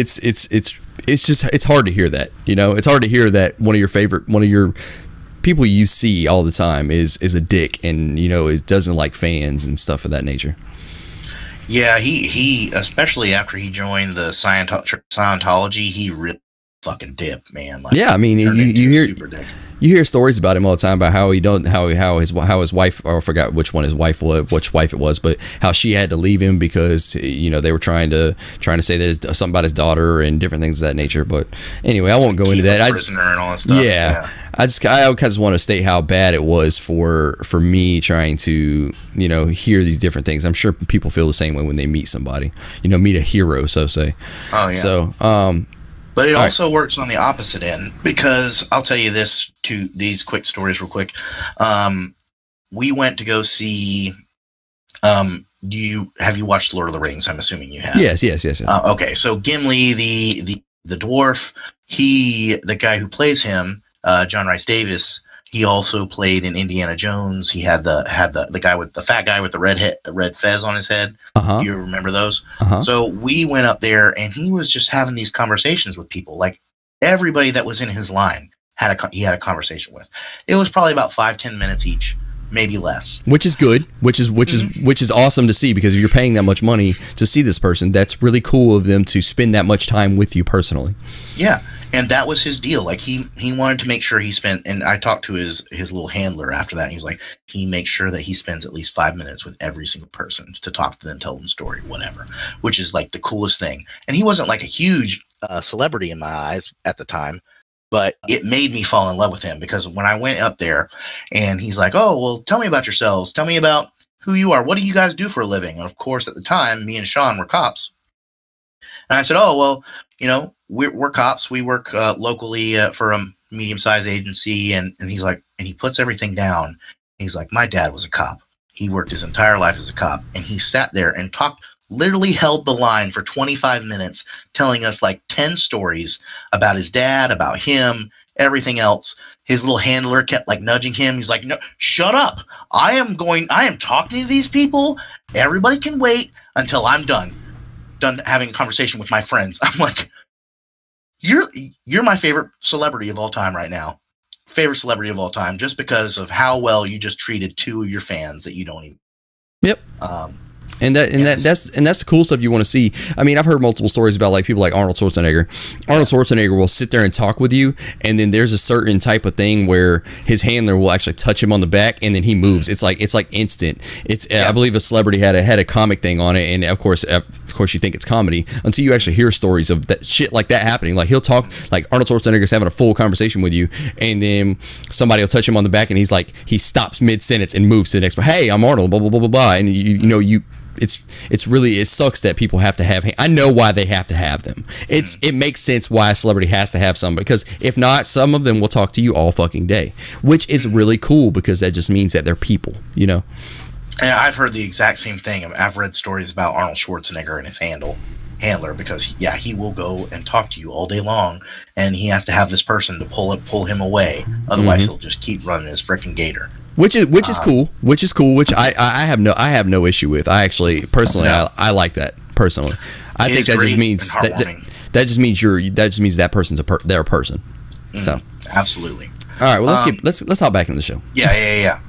hard to hear that. It's hard to hear that one of your people you see all the time is a dick, and it doesn't like fans and stuff of that nature. Yeah, he especially after he joined the Scientology, he really fucking dipped, man. Like, yeah, I mean, you hear stories about him all the time about how his wife, or I forgot which wife it was, but how she had to leave him because they were trying to say there's something about his daughter and different things of that nature. But anyway, I won't go into that. Prisoner and all that stuff. Yeah. I just want to state how bad it was for me trying to hear these different things. I'm sure people feel the same way when they meet somebody, meet a hero, so say. Oh yeah. So but it also works on the opposite end, because I'll tell you these quick stories real quick. We went to go see. Have you watched Lord of the Rings? I'm assuming you have. Yes. Okay, so Gimli, the the dwarf. The guy who plays him, John Rhys Davis, he also played in Indiana Jones. He had the guy with the fat guy with the red fez on his head. Do you remember those? So we went up there, and he was just having these conversations with people. Like everybody that was in his line he had a conversation with. It was probably about 5-10 minutes each, maybe less. Which is good. Which is awesome to see, because if you're paying that much money to see this person, that's really cool of them to spend that much time with you personally. Yeah. And that was his deal. Like he wanted to make sure he spent, and I talked to his little handler after that, and he's like, he makes sure that he spends at least 5 minutes with every single person to talk to them, tell them story, whatever, which is like the coolest thing. And he wasn't like a huge celebrity in my eyes at the time, but it made me fall in love with him, because when I went up there and he's like, oh, well, tell me about yourselves. Tell me about who you are. What do you guys do for a living? And of course, at the time, me and Sean were cops. And I said, oh, well, you know, we're cops. We work locally for a medium-sized agency. And he's like, and he puts everything down. He's like, my dad was a cop. He worked his entire life as a cop. And he sat there and literally held the line for 25 minutes, telling us like 10 stories about his dad, about him, everything else. His little handler kept like nudging him. He's like, no, shut up. I am talking to these people. Everybody can wait until I'm done having a conversation with my friends. I'm like, you're my favorite celebrity of all time right now. Favorite celebrity of all time, just because of how well you just treated two of your fans that you don't even. Yep. And that's the cool stuff you want to see. I mean, I've heard multiple stories about like people like Arnold Schwarzenegger. Arnold Schwarzenegger will sit there and talk with you, and then there's a certain type of thing where his handler will actually touch him on the back, and then he moves. It's like instant. I believe a celebrity had a comic thing on it, and of course you think it's comedy until you actually hear stories of that shit like that happening. Like he'll talk, like Arnold Schwarzenegger's having a full conversation with you, and then somebody will touch him on the back, and he stops mid sentence and moves to the next one. Hey, I'm Arnold. Blah blah blah blah blah. And it sucks that people have to have. I know why they have to have them. It makes sense why a celebrity has to have some, because if not, some of them will talk to you all fucking day, which is really cool, because that just means that they're people, you know. And I've heard the exact same thing. I've read stories about Arnold Schwarzenegger and his handler, because he will go and talk to you all day long, and he has to have this person to pull him away. Otherwise, he'll just keep running his freaking gator. Which is cool. Which I have no issue with. I actually personally I like that personally. I think that just means that just means that person's they're a person. So absolutely. All right. Well, let's hop back into the show. Yeah.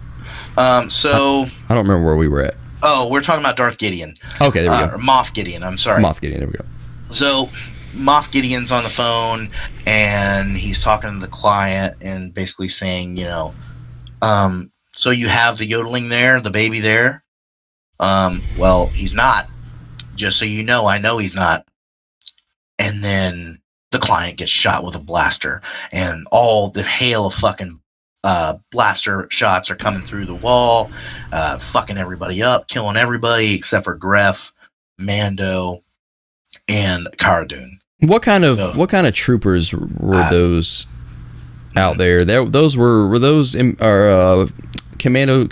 So I don't remember where we were at. Oh, we're talking about Darth Gideon. Okay, there we go. Moff Gideon. I'm sorry. Moff Gideon. There we go. So Moff Gideon's on the phone, and he's talking to the client and basically saying, you know, so you have the yodeling there, the baby there? Well, he's not. Just so you know, I know he's not. And then the client gets shot with a blaster, and all the hail of fucking blaster shots are coming through the wall, fucking everybody up, killing everybody except for Gref, Mando, and Cara Dune. What kind of troopers were those out there? Those were commando,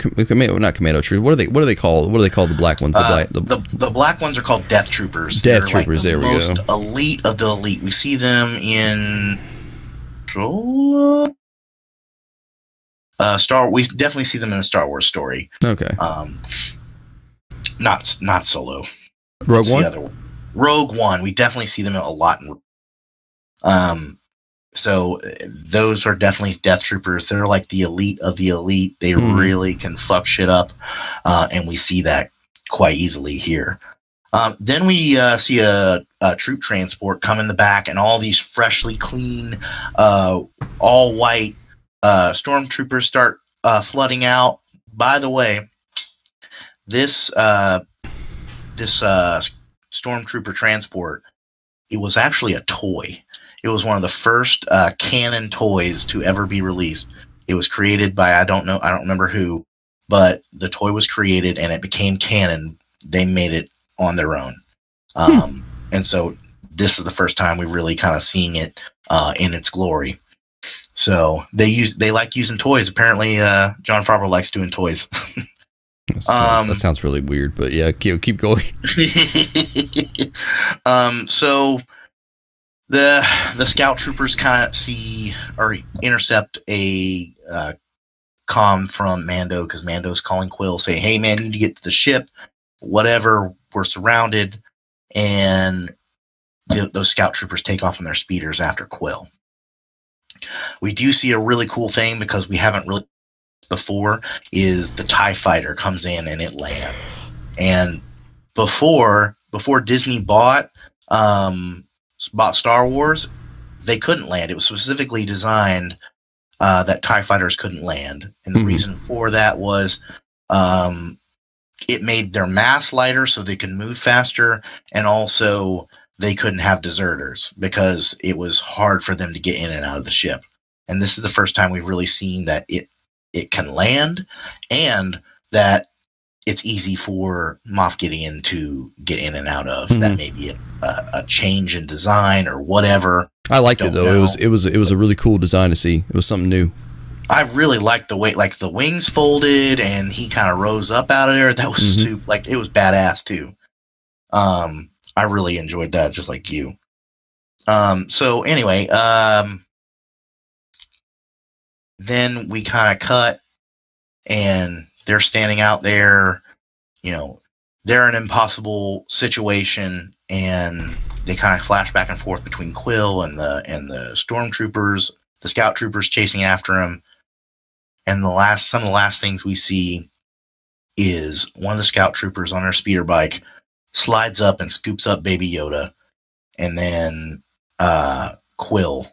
not commando troopers. What do they call the black ones? The black ones are called death troopers. They're troopers. Like there we go. Most elite of the elite. We see them in we definitely see them in a Star Wars story. Okay. Not Solo. Rogue One. The other one. Rogue One. We definitely see them a lot. So those are definitely death troopers. They're like the elite of the elite. They really can fuck shit up, and we see that quite easily here. Then we see a troop transport come in the back, and all these freshly clean, all white stormtroopers start flooding out. By the way, this stormtrooper transport, it was actually a toy. It was one of the first canon toys to ever be released. It was created by I don't remember who, but the toy was created and it became canon. They made it on their own, and so this is the first time we're really kind of seeing it in its glory. So they like using toys. Apparently, Jon Favreau likes doing toys. That sounds really weird, but yeah, keep going. So The scout troopers kind of see or intercept a comm from Mando, because Mando's calling Quill, saying, "Hey man, you need to get to the ship. Whatever, we're surrounded." And those scout troopers take off on their speeders after Quill. We do see a really cool thing, because we haven't really before, is the TIE fighter comes in and it lands. And before Disney bought Star Wars, they couldn't land. It was specifically designed that TIE fighters couldn't land. And the reason for that was it made their mass lighter so they could move faster, and also they couldn't have deserters because it was hard for them to get in and out of the ship. And this is the first time we've really seen that it can land, and that it's easy for Moff Gideon to get in and out of. That may be a change in design or whatever. I liked it though. It was a really cool design to see. It was something new. I really liked the way, like, the wings folded and he kind of rose up out of there. That was super, like, it was badass too. I really enjoyed that, just like you. So anyway, then we kind of cut, and they're standing out there. You know, they're in an impossible situation, and they kind of flash back and forth between Quill and the stormtroopers, the scout troopers chasing after him. And some of the last things we see is one of the scout troopers on her speeder bike slides up and scoops up Baby Yoda, and then Quill.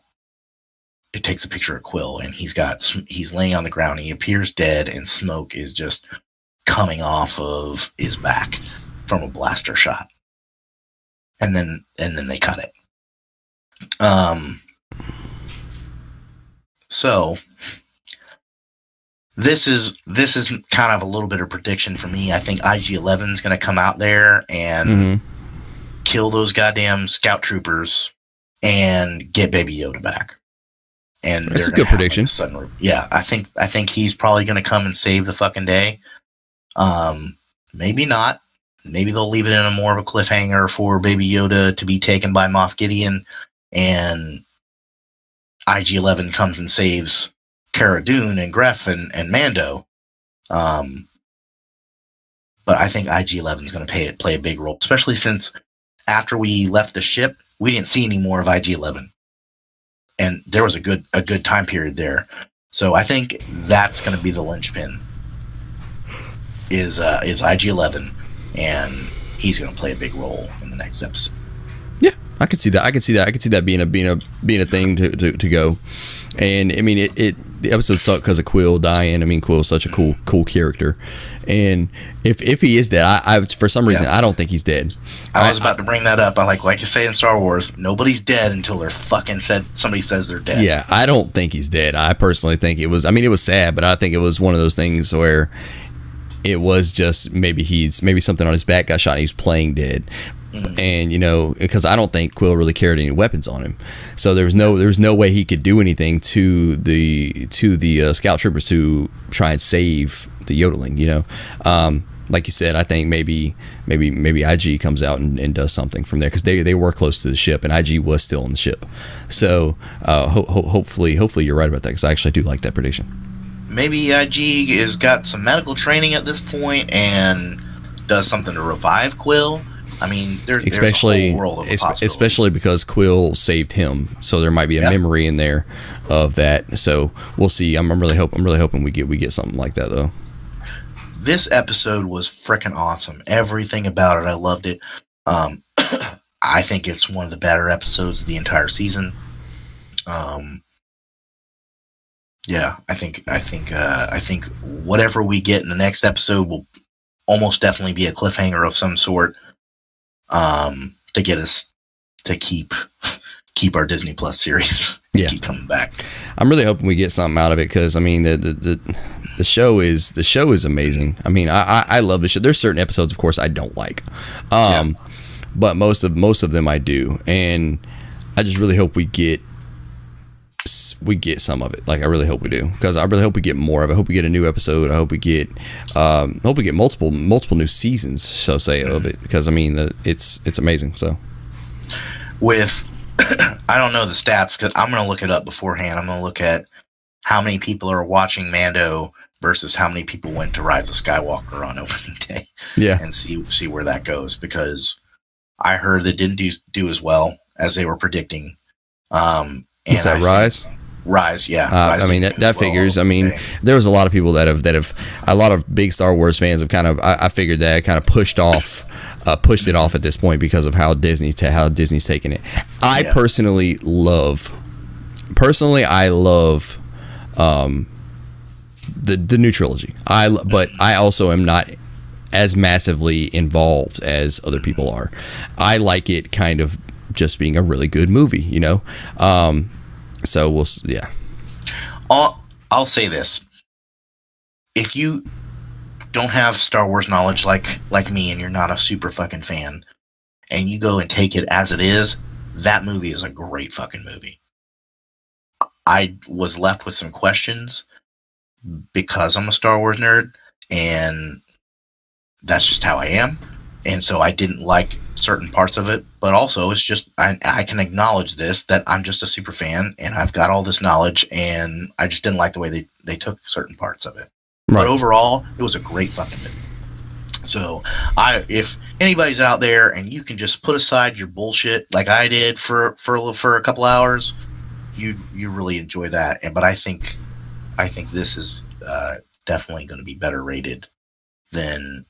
It takes a picture of Quill, and he's laying on the ground. He appears dead, and smoke is just coming off of his back from a blaster shot. And then they cut it. So this is kind of a little bit of prediction for me. I think IG-11 is going to come out there and kill those goddamn scout troopers and get Baby Yoda back. And that's a good prediction. Yeah, I think he's probably going to come and save the fucking day. Maybe not. Maybe they'll leave it in a more of a cliffhanger for Baby Yoda to be taken by Moff Gideon, and IG-11 comes and saves Cara Dune and Greff and Mando. But I think IG-11 is going to play a big role, especially since after we left the ship, we didn't see any more of IG-11. And there was a good time period there. So I think that's going to be the linchpin is IG-11, and he's going to play a big role in the next episode. Yeah, I could see that. I could see that being a thing to go. And I mean, the episode sucked because of Quill dying. I mean, Quill's such a cool character, and if he is dead, I for some reason I don't think he's dead. I was about to bring that up. I like you say in Star Wars, nobody's dead until they're fucking somebody says they're dead. Yeah, I don't think he's dead. I personally think it was. I mean, it was sad, but I think it was one of those things where it was just maybe something on his back got shot and he was playing dead. And you know, because I don't think Quill really carried any weapons on him, so there was no way he could do anything to the scout troopers to try and save the yodeling. You know, like you said, I think maybe IG comes out and does something from there, because they were close to the ship and IG was still on the ship. So hopefully you're right about that, because I actually do like that prediction. Maybe IG has got some medical training at this point and does something to revive Quill. I mean, there's a whole world of possibilities. Especially because Quill saved him, so there might be a memory in there of that. So we'll see. I'm really hoping we get something like that though. This episode was freaking awesome. Everything about it, I loved it. I think it's one of the better episodes of the entire season. Yeah, I think whatever we get in the next episode will almost definitely be a cliffhanger of some sort. To get us to keep our Disney Plus series. Keep coming back. I'm really hoping we get something out of it, because I mean the show is amazing. I mean I love the show. There's certain episodes, of course, I don't like, but most of them I do, and I just really hope we get some of it. Like, I really hope we do, because I really hope we get more of it. I hope we get a new episode. I hope we get multiple new seasons, so say, of it, because I mean it's amazing. So with I don't know the stats because I'm going to look it up beforehand. I'm going to look at how many people are watching Mando versus how many people went to Rise of Skywalker on opening day. Yeah. And see where that goes, because I heard that didn't do as well as they were predicting. Is that Rise? Rise, yeah. I mean, that figures. I mean, there was a lot of people that have a lot of big Star Wars fans have kind of, I figured that kind of pushed it off at this point because of how Disney's taking it. I personally love the new trilogy. But I also am not as massively involved as other people are. I like it kind of just being a really good movie, you know? So yeah. I'll say this. If you don't have Star Wars knowledge like me, and you're not a super fucking fan, and you go and take it as it is, that movie is a great fucking movie. I was left with some questions because I'm a Star Wars nerd, and that's just how I am. And so I didn't like certain parts of it, but also it's just, I can acknowledge this, that I'm just a super fan and I've got all this knowledge, and I just didn't like the way they took certain parts of it. Right. But overall, it was a great fucking movie. So if anybody's out there and you can just put aside your bullshit like I did for a couple hours, you really enjoy that. But I think this is definitely going to be better rated than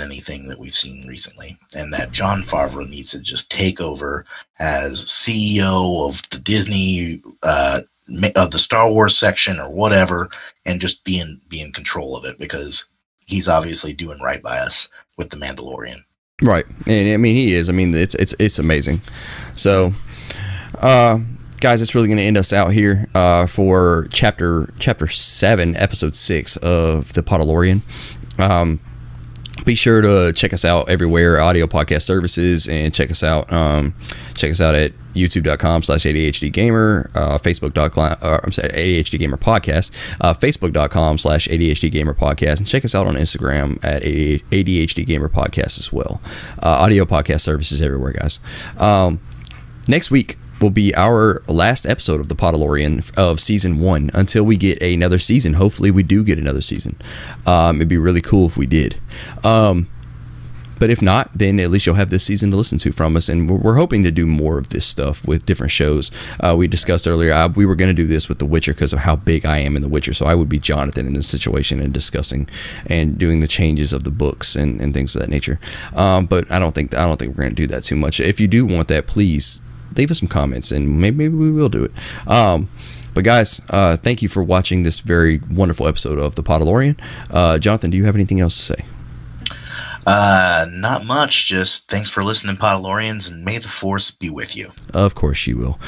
anything that we've seen recently, and that Jon Favreau needs to just take over as CEO of the Disney of the Star Wars section or whatever, and just be in control of it, because he's obviously doing right by us with the Mandalorian. Right, and I mean he is. I mean it's amazing. So, guys, it's really going to end us out here for chapter 7, episode 6 of the Podalorian. Be sure to check us out everywhere, audio podcast services, and check us out at youtube.com/ADHDgamer, ADHD Gamer Podcast, facebook.com/ADHD Gamer Podcast, and check us out on Instagram at ADHD Gamer Podcast as well. Audio podcast services everywhere, guys. Next week will be our last episode of the Podalorian of season 1 until we get another season. Hopefully we do get another season. It'd be really cool if we did. But if not, then at least you'll have this season to listen to from us, and we're hoping to do more of this stuff with different shows. We discussed earlier, we were going to do this with The Witcher because of how big I am in The Witcher, so I would be Jonathan in this situation and discussing and doing the changes of the books and things of that nature. But I don't think we're going to do that too much. If you do want that, please leave us some comments, and maybe we will do it. But guys, thank you for watching this very wonderful episode of the Podalorian. Jonathan, do you have anything else to say? Not much. Just thanks for listening, Podalorians, and may the Force be with you. Of course she will.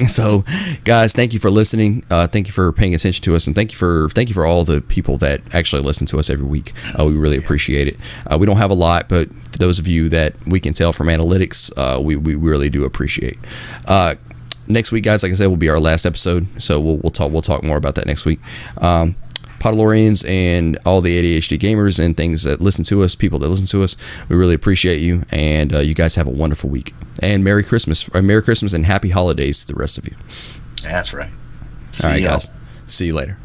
So, guys, thank you for listening. Thank you for paying attention to us, and thank you for all the people that actually listen to us every week. We really appreciate it. We don't have a lot, but for those of you that we can tell from analytics, we really do appreciate. Next week, guys, like I said, will be our last episode, so we'll talk more about that next week. Podalorians and all the ADHD gamers and things that listen to us, people that listen to us, we really appreciate you, and you guys have a wonderful week, and Merry Christmas and Happy Holidays to the rest of you. That's right. All right, guys. See you later.